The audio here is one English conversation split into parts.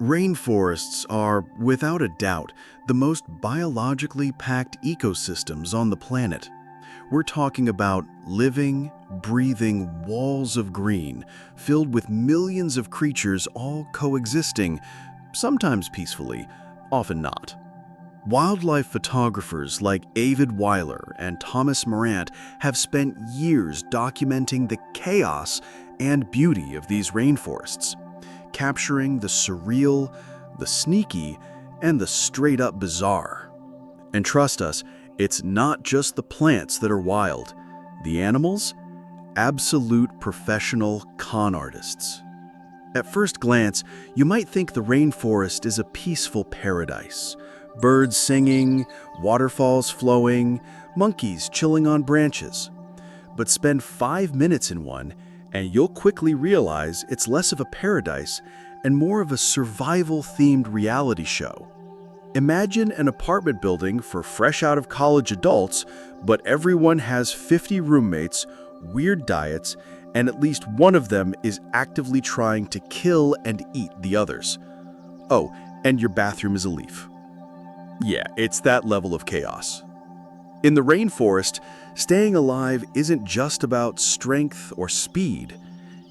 Rainforests are, without a doubt, the most biologically packed ecosystems on the planet. We're talking about living, breathing walls of green, filled with millions of creatures all coexisting, sometimes peacefully, often not. Wildlife photographers like Avid Weiler and Thomas Morant have spent years documenting the chaos and beauty of these rainforests, capturing the surreal, the sneaky, and the straight-up bizarre. And trust us, it's not just the plants that are wild. The animals? Absolute professional con artists. At first glance, you might think the rainforest is a peaceful paradise. Birds singing, waterfalls flowing, monkeys chilling on branches. But spend 5 minutes in one, and you'll quickly realize it's less of a paradise and more of a survival-themed reality show. Imagine an apartment building for fresh-out-of-college adults, but everyone has 50 roommates, weird diets, and at least one of them is actively trying to kill and eat the others. Oh, and your bathroom is a leaf. Yeah, it's that level of chaos. In the rainforest, staying alive isn't just about strength or speed.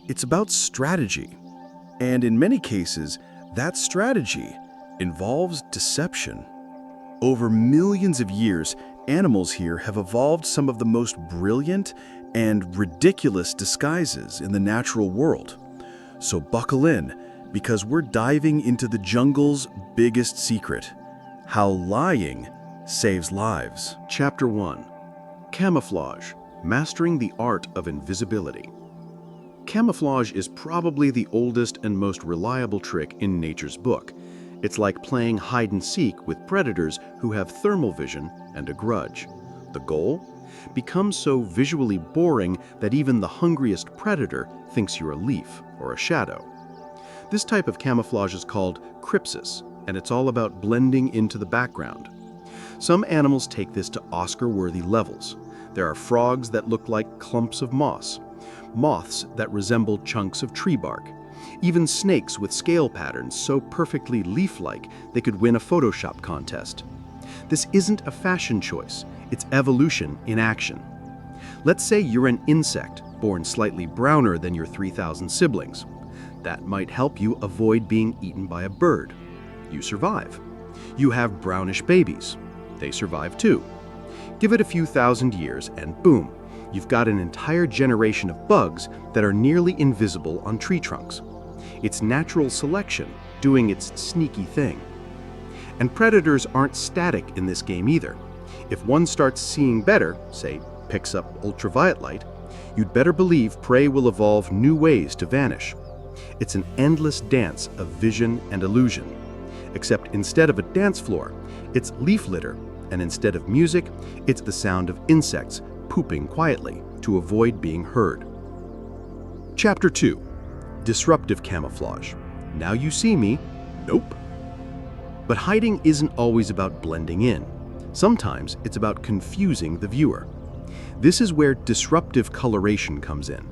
It's about strategy. And in many cases, that strategy involves deception. Over millions of years, animals here have evolved some of the most brilliant and ridiculous disguises in the natural world. So buckle in, because we're diving into the jungle's biggest secret: how lying saves lives. Chapter 1. Camouflage, Mastering the Art of Invisibility. Camouflage is probably the oldest and most reliable trick in nature's book. It's like playing hide-and-seek with predators who have thermal vision and a grudge. The goal? Become so visually boring that even the hungriest predator thinks you're a leaf or a shadow. This type of camouflage is called crypsis, and it's all about blending into the background. Some animals take this to Oscar-worthy levels. There are frogs that look like clumps of moss, moths that resemble chunks of tree bark, even snakes with scale patterns so perfectly leaf-like they could win a Photoshop contest. This isn't a fashion choice, it's evolution in action. Let's say you're an insect, born slightly browner than your 3,000 siblings. That might help you avoid being eaten by a bird. You survive. You have brownish babies. They survive too. Give it a few thousand years and boom, you've got an entire generation of bugs that are nearly invisible on tree trunks. It's natural selection doing its sneaky thing. And predators aren't static in this game either. If one starts seeing better, say picks up ultraviolet light, you'd better believe prey will evolve new ways to vanish. It's an endless dance of vision and illusion. Except instead of a dance floor, it's leaf litter, and instead of music, it's the sound of insects pooping quietly to avoid being heard. Chapter 2. Disruptive Camouflage. Now you see me. Nope. But hiding isn't always about blending in. Sometimes it's about confusing the viewer. This is where disruptive coloration comes in.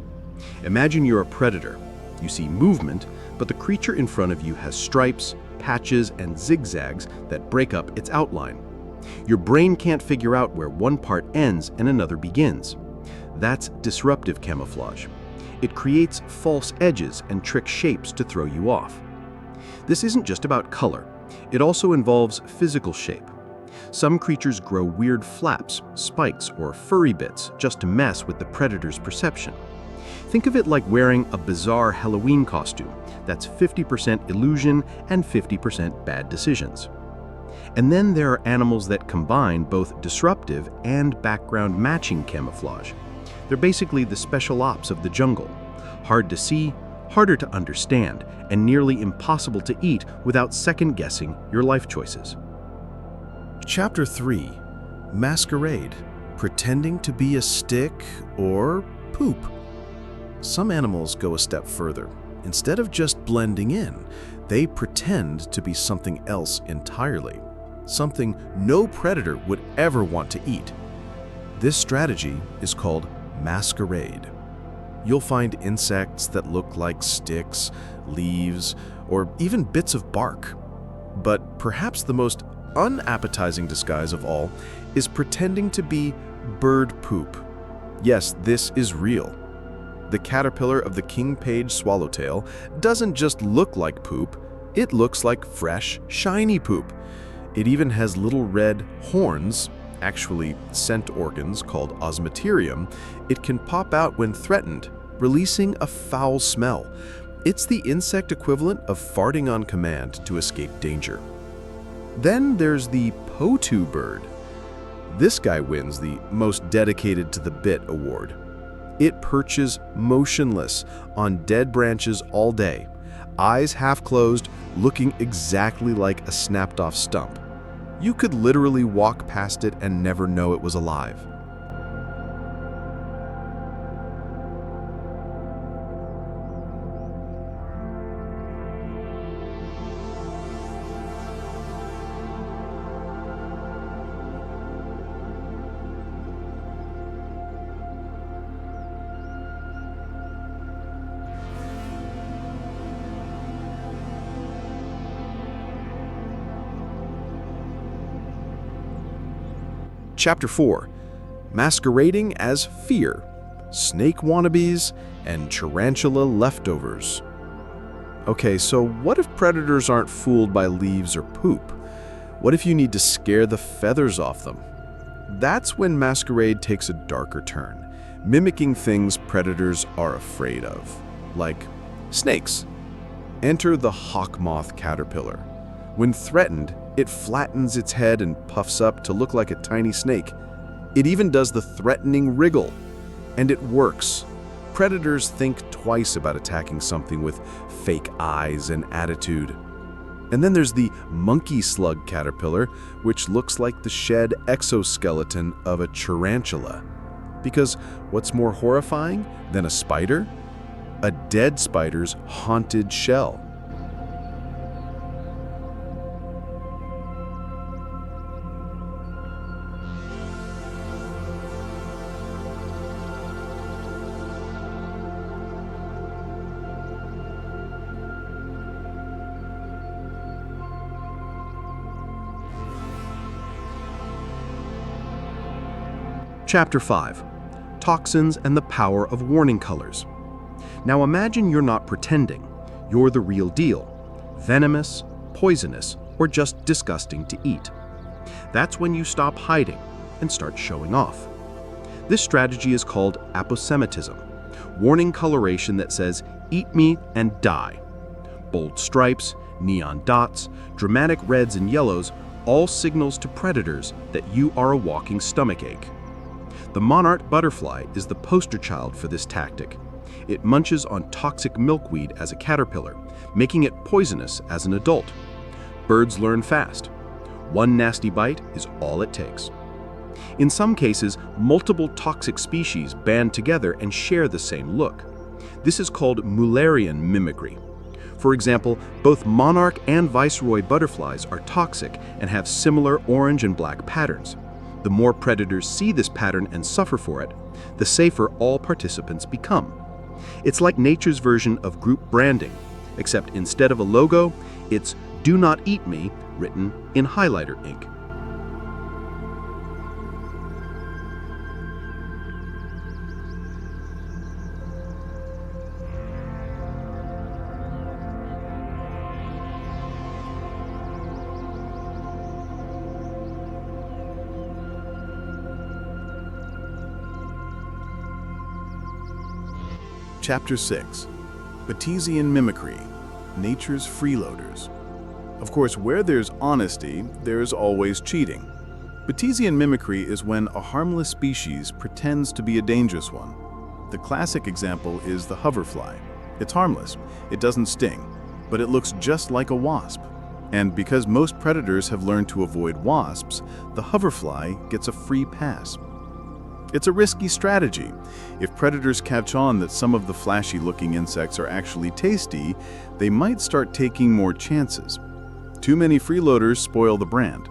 Imagine you're a predator. You see movement, but the creature in front of you has stripes, patches, and zigzags that break up its outline. Your brain can't figure out where one part ends and another begins. That's disruptive camouflage. It creates false edges and trick shapes to throw you off. This isn't just about color. It also involves physical shape. Some creatures grow weird flaps, spikes, or furry bits just to mess with the predator's perception. Think of it like wearing a bizarre Halloween costume that's 50% illusion and 50% bad decisions. And then there are animals that combine both disruptive and background matching camouflage. They're basically the special ops of the jungle. Hard to see, harder to understand, and nearly impossible to eat without second-guessing your life choices. Chapter 3. Masquerade, Pretending to be a stick or poop. Some animals go a step further. Instead of just blending in, they pretend to be something else entirely, something no predator would ever want to eat. This strategy is called masquerade. You'll find insects that look like sticks, leaves, or even bits of bark. But perhaps the most unappetizing disguise of all is pretending to be bird poop. Yes, this is real. The caterpillar of the king-page swallowtail doesn't just look like poop, it looks like fresh, shiny poop. It even has little red horns, actually scent organs called osmeterium. It can pop out when threatened, releasing a foul smell. It's the insect equivalent of farting on command to escape danger. Then there's the potu bird. This guy wins the Most Dedicated to the Bit award. It perches motionless on dead branches all day, eyes half closed, looking exactly like a snapped-off stump. You could literally walk past it and never know it was alive. Chapter 4. Masquerading as Fear, Snake Wannabes, and Tarantula Leftovers. Okay, so what if predators aren't fooled by leaves or poop? What if you need to scare the feathers off them? That's when masquerade takes a darker turn, mimicking things predators are afraid of, like snakes. Enter the hawk moth caterpillar. When threatened, it flattens its head and puffs up to look like a tiny snake. It even does the threatening wriggle. And it works. Predators think twice about attacking something with fake eyes and attitude. And then there's the monkey slug caterpillar, which looks like the shed exoskeleton of a tarantula. Because what's more horrifying than a spider? A dead spider's haunted shell. Chapter 5. Toxins and the Power of Warning Colors. Now imagine you're not pretending. You're the real deal. Venomous, poisonous, or just disgusting to eat. That's when you stop hiding and start showing off. This strategy is called aposematism, warning coloration that says, "Eat me and die." Bold stripes, neon dots, dramatic reds and yellows, all signals to predators that you are a walking stomachache. The monarch butterfly is the poster child for this tactic. It munches on toxic milkweed as a caterpillar, making it poisonous as an adult. Birds learn fast. One nasty bite is all it takes. In some cases, multiple toxic species band together and share the same look. This is called Mullerian mimicry. For example, both monarch and viceroy butterflies are toxic and have similar orange and black patterns. The more predators see this pattern and suffer for it, the safer all participants become. It's like nature's version of group branding, except instead of a logo, it's "Do Not Eat Me" written in highlighter ink. Chapter 6. Batesian Mimicry, Nature's Freeloaders. Of course, where there's honesty, there's always cheating. Batesian mimicry is when a harmless species pretends to be a dangerous one. The classic example is the hoverfly. It's harmless, it doesn't sting, but it looks just like a wasp. And because most predators have learned to avoid wasps, the hoverfly gets a free pass. It's a risky strategy. If predators catch on that some of the flashy-looking insects are actually tasty, they might start taking more chances. Too many freeloaders spoil the brand.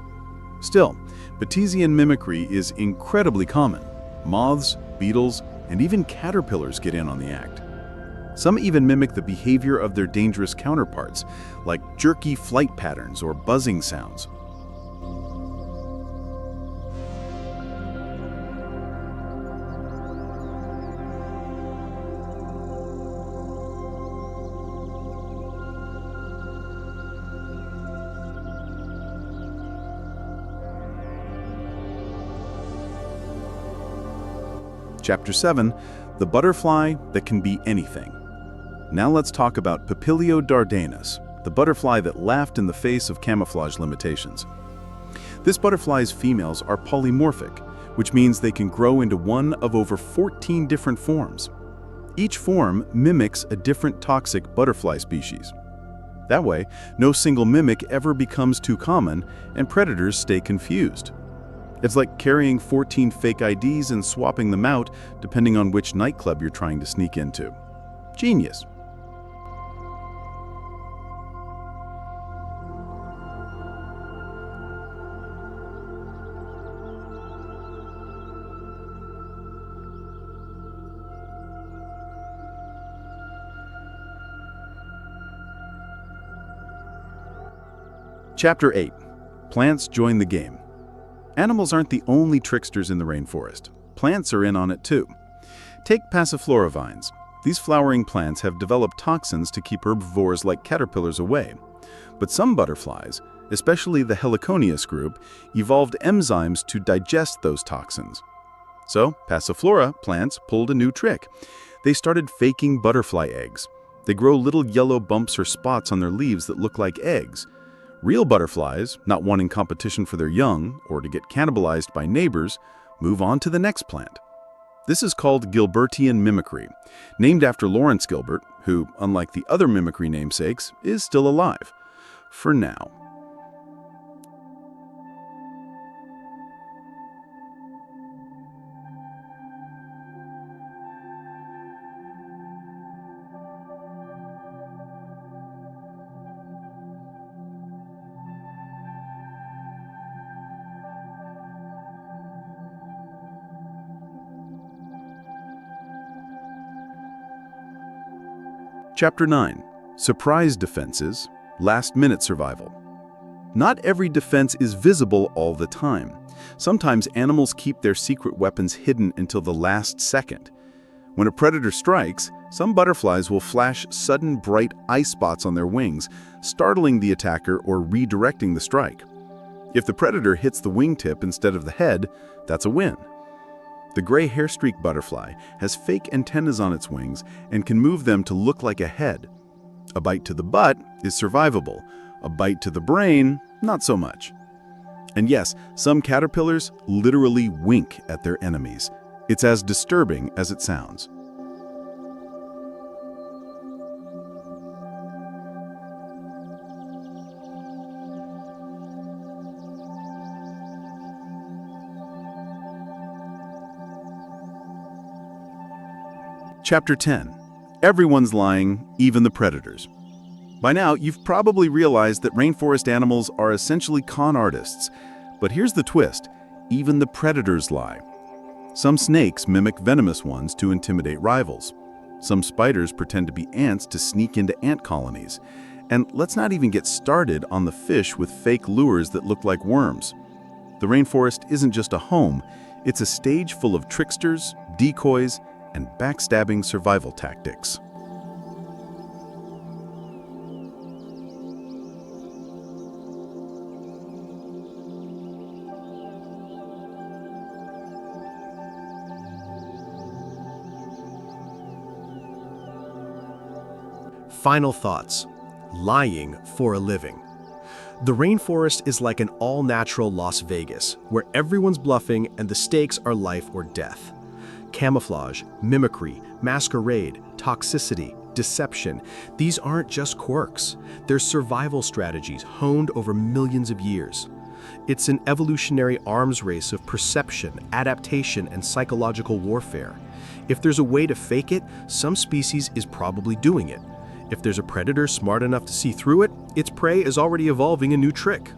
Still, Batesian mimicry is incredibly common. Moths, beetles, and even caterpillars get in on the act. Some even mimic the behavior of their dangerous counterparts, like jerky flight patterns or buzzing sounds. Chapter 7, the butterfly that can be anything. Now let's talk about Papilio dardanus, the butterfly that laughed in the face of camouflage limitations. This butterfly's females are polymorphic, which means they can grow into one of over 14 different forms. Each form mimics a different toxic butterfly species. That way, no single mimic ever becomes too common, and predators stay confused. It's like carrying 14 fake IDs and swapping them out depending on which nightclub you're trying to sneak into. Genius. Chapter 8. Plants join the game. Animals aren't the only tricksters in the rainforest. Plants are in on it too. Take passiflora vines. These flowering plants have developed toxins to keep herbivores like caterpillars away. But some butterflies, especially the Heliconius group, evolved enzymes to digest those toxins. So, passiflora plants pulled a new trick. They started faking butterfly eggs. They grow little yellow bumps or spots on their leaves that look like eggs. Real butterflies, not wanting competition for their young or to get cannibalized by neighbors, move on to the next plant. This is called Gilbertian mimicry, named after Lawrence Gilbert, who, unlike the other mimicry namesakes, is still alive. For now. Chapter 9. Surprise defenses, last-minute survival. Not every defense is visible all the time. Sometimes animals keep their secret weapons hidden until the last second. When a predator strikes, some butterflies will flash sudden bright eye spots on their wings, startling the attacker or redirecting the strike. If the predator hits the wingtip instead of the head, that's a win. The gray hair-streaked butterfly has fake antennas on its wings and can move them to look like a head. A bite to the butt is survivable. A bite to the brain, not so much. And yes, some caterpillars literally wink at their enemies. It's as disturbing as it sounds. Chapter 10. Everyone's lying, even the predators. By now, you've probably realized that rainforest animals are essentially con artists. But here's the twist. Even the predators lie. Some snakes mimic venomous ones to intimidate rivals. Some spiders pretend to be ants to sneak into ant colonies. And let's not even get started on the fish with fake lures that look like worms. The rainforest isn't just a home. It's a stage full of tricksters, decoys, and backstabbing survival tactics. Final thoughts. Lying for a living. The rainforest is like an all-natural Las Vegas, where everyone's bluffing and the stakes are life or death. Camouflage, mimicry, masquerade, toxicity, deception, these aren't just quirks. They're survival strategies honed over millions of years. It's an evolutionary arms race of perception, adaptation, and psychological warfare. If there's a way to fake it, some species is probably doing it. If there's a predator smart enough to see through it, its prey is already evolving a new trick.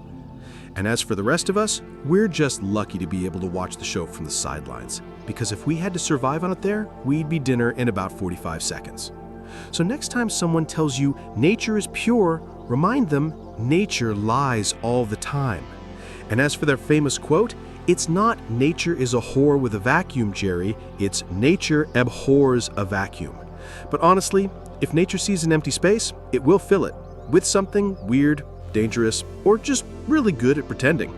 And as for the rest of us, we're just lucky to be able to watch the show from the sidelines. Because if we had to survive on it there, we'd be dinner in about 45 seconds. So next time someone tells you nature is pure, remind them nature lies all the time. And as for their famous quote, it's not nature is a whore with a vacuum, Jerry, it's nature abhors a vacuum. But honestly, if nature sees an empty space, it will fill it with something weird, dangerous, or just really good at pretending.